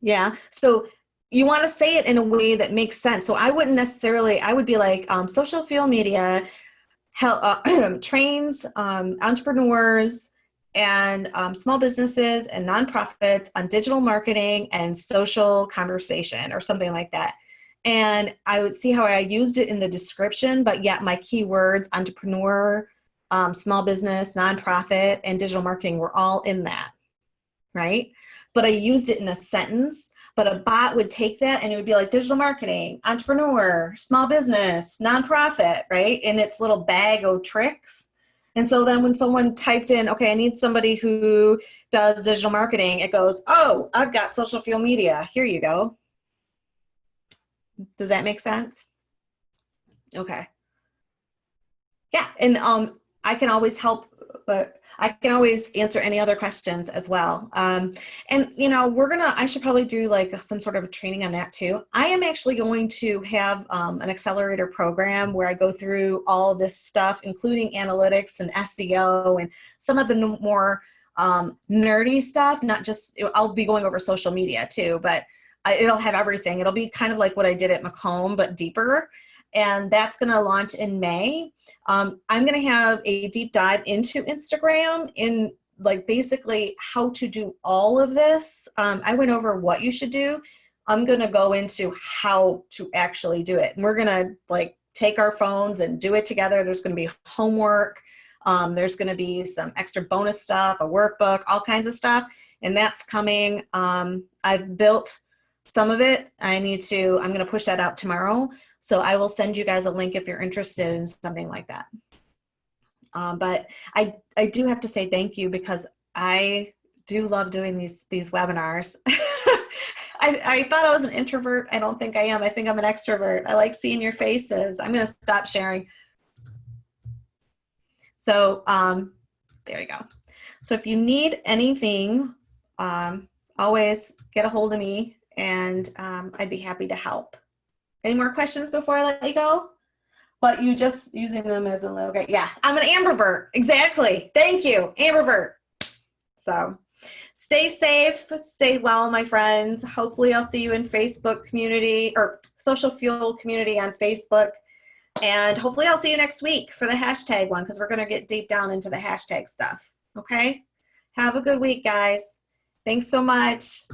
Yeah. So you want to say it in a way that makes sense. So I wouldn't necessarily, I would be like social field media trains entrepreneurs and small businesses and nonprofits on digital marketing and social conversation or something like that. And I would see how I used it in the description, but yet my keywords, entrepreneur, small business, nonprofit, and digital marketing were all in that, right? But I used it in a sentence, but a bot would take that and it would be like digital marketing, entrepreneur, small business, nonprofit, right? In its little bag of tricks. And so then when someone typed in, okay, I need somebody who does digital marketing, it goes, oh, I've got social field media. Here you go. Does that make sense? Okay. Yeah, and I can always help, but I can always answer any other questions as well. And I should probably do like some sort of a training on that too. I am actually going to have an accelerator program where I go through all this stuff, including analytics and SEO and some of the more nerdy stuff, not just, I'll be going over social media too, but it'll have everything. It'll be kind of like what I did at Macomb, but deeper. And that's going to launch in May. I'm going to have a deep dive into Instagram in like basically how to do all of this. I went over what you should do. I'm going to go into how to actually do it. And we're going to like take our phones and do it together. There's going to be homework. There's going to be some extra bonus stuff, a workbook, all kinds of stuff. And that's coming. I've built some of it. I'm going to push that out tomorrow. So I will send you guys a link if you're interested in something like that. But I do have to say thank you because I do love doing these webinars. I thought I was an introvert. I don't think I am. I think I'm an extrovert. I like seeing your faces. I'm going to stop sharing. So there you go. So if you need anything, always get a hold of me and I'd be happy to help. Any more questions before I let you go? But you just using them as a logo. Yeah, I'm an ambivert. Exactly. Thank you. Ambivert. So stay safe, stay well, my friends. Hopefully I'll see you in Facebook community or Social Fuel community on Facebook. And hopefully I'll see you next week for the hashtag one, because we're going to get deep down into the hashtag stuff. Okay? Have a good week, guys. Thanks so much.